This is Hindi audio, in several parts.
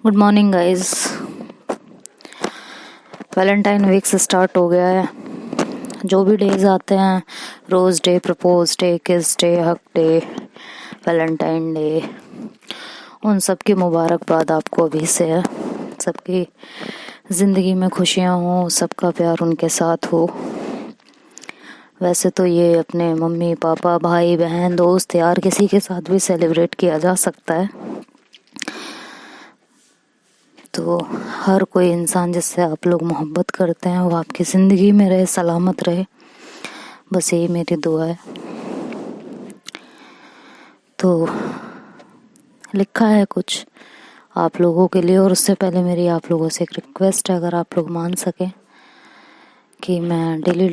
Good morning guys. Valentine week से स्टार्ट हो गया है। जो भी डेज आते हैं, rose day, propose day, kiss day, hug day, Valentine day, उन सब की मुबारकबाद आपको अभी से है। सबकी ज़िंदगी में खुशियाँ हो, सबका प्यार उनके साथ हो। वैसे तो ये अपने मम्मी पापा, भाई बहन, दोस्त यार किसी के साथ भी सेलिब्रेट किया जा सकता है। तो हर कोई इंसान जिससे आप लोग मोहब्बत करते हैं वो आपकी ज़िंदगी में रहे, सलामत रहे, बस यही मेरी दुआ है। तो लिखा है कुछ आप लोगों के लिए, और उससे पहले मेरी आप लोगों से एक रिक्वेस्ट है, अगर आप लोग मान सकें कि मैं डेली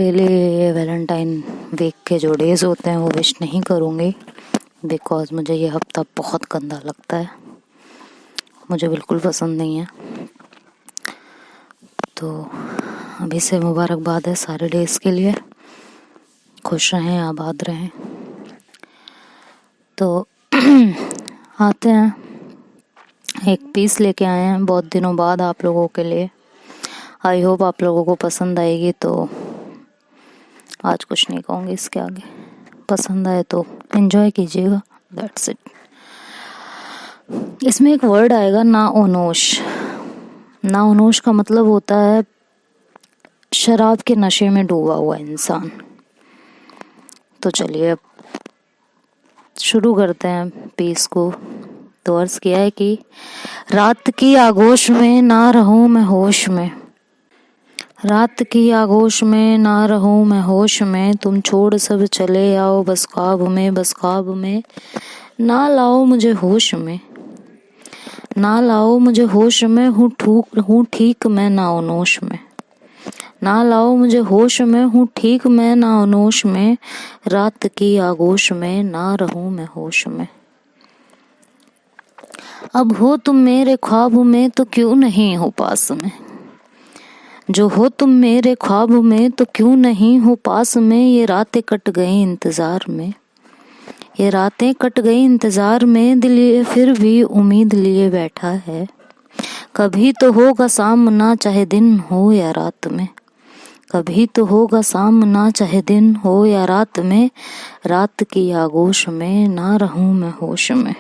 वैलेंटाइन वीक के जो डेज होते हैं वो विश नहीं करूँगी, बिकॉज मुझे ये हफ्ता बहुत गंदा लगता है, मुझे बिल्कुल पसंद नहीं है। तो अभी से मुबारकबाद है सारे डेज के लिए। खुश रहें, आबाद रहें। तो आते हैं, एक पीस लेके आए हैं बहुत दिनों बाद आप लोगों के लिए। आई होप आप लोगों को पसंद आएगी। तो आज कुछ नहीं कहूँगी इसके आगे, पसंद आए तो एंजॉय कीजिएगा, दैट्स इट। इसमें एक वर्ड आएगा नाओनोश। नाओनोश का मतलब होता है शराब के नशे में डूबा हुआ इंसान। तो चलिए अब शुरू करते हैं पीस को। तो अर्ज किया है कि रात की आगोश में ना रहूं मैं होश में, रात की आगोश में ना रहूं मैं होश में, तुम छोड़ सब चले आओ बस ख्वाब में, बस ख्वाब में ना लाओ मुझे होश में, ना लाओ मुझे होश में, हूँ ठीक मैं नाओनोश में, ना लाओ मुझे होश में, हूँ ठीक मैं नाओनोश में, रात की आगोश में ना रहूं मैं होश में। अब हो तुम मेरे ख्वाब में तो क्यों नहीं हो पास में, जो हो तुम मेरे ख्वाब में तो क्यों नहीं हो पास में, ये रातें कट गई इंतजार में, ये रातें कट गई इंतजार में, दिल ये फिर भी उम्मीद लिए बैठा है, कभी तो होगा सामना चाहे दिन हो या रात में, कभी तो होगा सामना चाहे दिन हो या रात में, रात की आगोश में ना रहूं मैं होश में।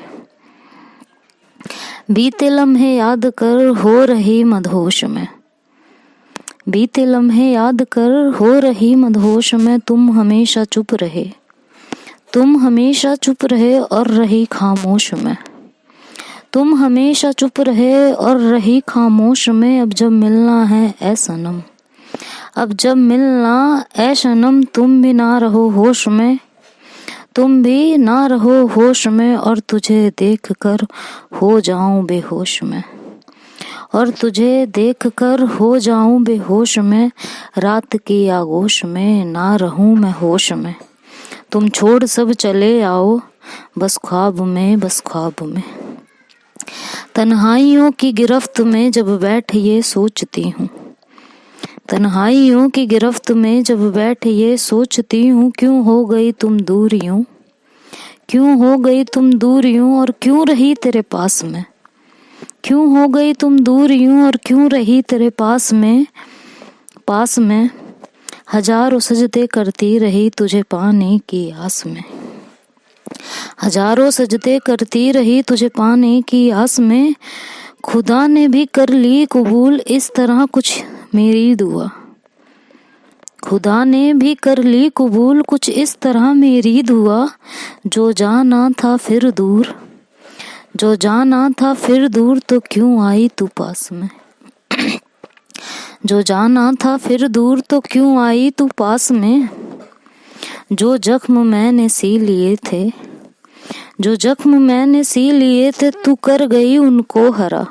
बीते लम्हे याद कर हो रही मदहोश में, बीते लम्हे याद कर हो रही मदहोश में, तुम हमेशा चुप रहे, तुम हमेशा चुप रहे और रही खामोश में, तुम हमेशा चुप रहे और रही खामोश में, अब जब मिलना है ऐ सनम, अब जब मिलना ऐ सनम, तुम भी ना रहो होश में, तुम भी ना रहो होश में, और तुझे देख कर हो जाऊं बेहोश में, और तुझे देख कर हो जाऊं बेहोश में, रात की आगोश में ना रहूं मैं होश में, तुम छोड़ सब चले आओ बस ख्वाब में, बस ख्वाब में। तन्हाइयों की गिरफ्त में जब बैठ ये सोचती हूँ, तन्हाइयों की गिरफ्त में जब बैठ ये सोचती हूँ, क्यों हो गई तुम दूर यूं, क्यों हो गई तुम दूर यूं, और क्यों रही तेरे पास में, क्यों हो गई तुम दूर यूं, और क्यों रही तेरे पास में, पास में हजारों सजदे करती रही तुझे पाने की आस में, हजारों सजदे करती रही तुझे पाने की आस में, खुदा ने भी कर ली कबूल इस तरह कुछ मेरी दुआ, खुदा ने भी कर ली कबूल कुछ इस तरह मेरी दुआ, जो जाना था फिर दूर, जो जाना था फिर दूर तो क्यों आई तू पास में, जो जाना था फिर दूर तो क्यों आई तू पास में, जो जख्म मैंने सी लिए थे, जो जख्म मैंने सी लिए थे तू कर गई उनको हरा,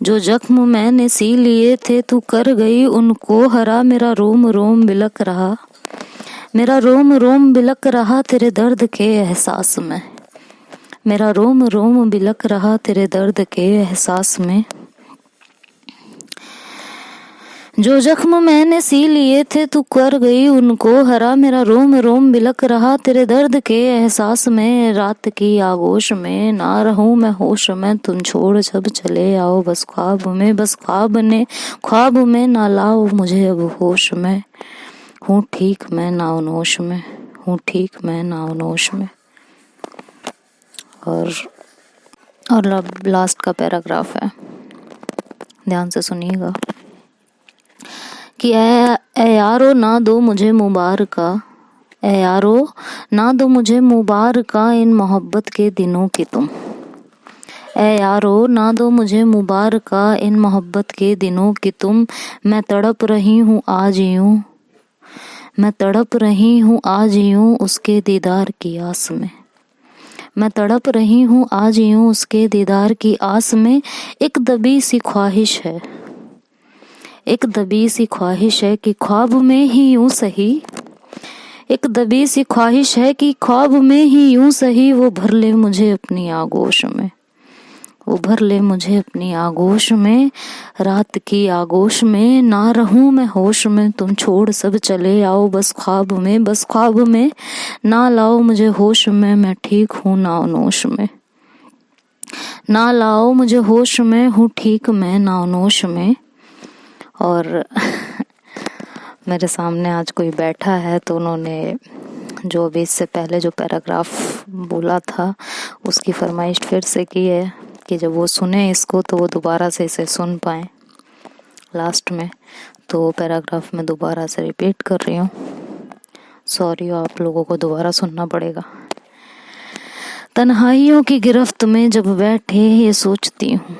जो जख्म मैंने सी लिए थे तू कर गई उनको हरा, मेरा रोम रोम बिलक रहा, मेरा रोम रोम बिलक रहा तेरे दर्द के एहसास में, मेरा रोम रोम बिलक रहा तेरे दर्द के एहसास में। जो जख्म मैंने सी लिए थे तू कर गई उनको हरा, मेरा रोम रोम बिलक रहा तेरे दर्द के एहसास में। रात की आगोश में ना रहूं मैं होश में, तुम छोड़ जब चले आओ बस ख्वाब में, बस ख्वाब में ना लाओ मुझे अब होश में। हूँ ठीक मैं नाउनोश में, हूँ ठीक मैं नाउनोश में। और लास्ट का पैराग्राफ है, ध्यान से सुनिएगा कि ए यारो ना दो मुझे मुबारका, ए यारो ना दो मुझे मुबारका इन मोहब्बत के दिनों की तुम। ए यारो ना दो मुझे मुबारका इन मोहब्बत के दिनों की तुम। मैं तड़प रही हूँ आज यूं, मैं तड़प रही हूँ आज यूं उसके दीदार की आस में। मैं तड़प रही हूँ आज यूं उसके दीदार की आस में। एक दबी सी ख्वाहिश है, एक दबी सी ख्वाहिश है कि ख्वाब में ही यूं सही, एक दबी सी ख्वाहिश है कि ख्वाब में ही यूं सही वो भर ले मुझे अपनी आगोश में, वो भर ले मुझे अपनी आगोश में। रात की आगोश में ना रहूं मैं होश में, तुम छोड़ सब चले आओ बस ख्वाब में, बस ख्वाब में ना लाओ मुझे होश में। मैं ठीक हूँ नाउनोश में, ना लाओ मुझे होश में, हूँ ठीक मैं नाउनोश में। और मेरे सामने आज कोई बैठा है तो उन्होंने जो अभी इससे पहले जो पैराग्राफ बोला था उसकी फरमाइश फिर से की है कि जब वो सुने इसको तो वो दोबारा से इसे सुन पाए लास्ट में। तो पैराग्राफ में दोबारा से रिपीट कर रही हूँ, सॉरी आप लोगों को दोबारा सुनना पड़ेगा। तन्हाइयों की गिरफ्त में जब बैठे ये सोचती हूँ,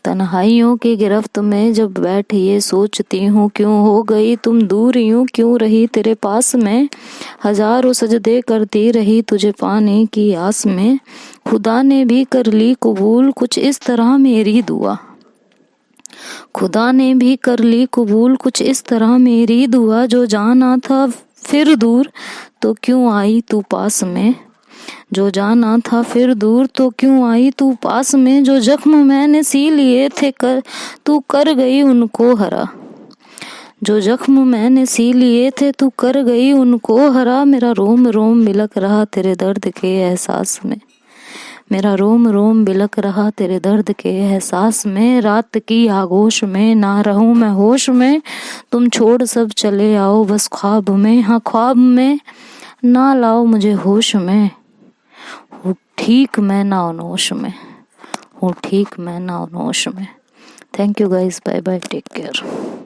तन्हाइयों की गिरफ्त में जब बैठ ये सोचती हूँ, क्यों हो गई तुम दूर यूं, क्यों रही तेरे पास में। हजारों सजदे करती रही तुझे पाने की आस में। खुदा ने भी कर ली कबूल कुछ इस तरह मेरी दुआ, खुदा ने भी कर ली कबूल कुछ इस तरह मेरी दुआ। जो जाना था फिर दूर तो क्यों आई तू पास में, जो जाना था फिर दूर तो क्यों आई तू पास में। जो जख्म मैंने सी लिए थे तू कर गई उनको हरा, जो जख्म मैंने सी लिए थे तू कर गई उनको हरा। मेरा रोम रोम बिलक रहा तेरे दर्द के एहसास में, मेरा रोम रोम बिलक रहा तेरे दर्द के एहसास में। रात की आगोश में ना रहूं मैं होश में, तुम छोड़ सब चले आओ बस ख्वाब में, हाँ ख्वाब में ना लाओ मुझे होश में। हूँ ठीक मैं नाउनोश में, हूँ ठीक मैं नाउनोश में। Thank you guys, bye bye, take care.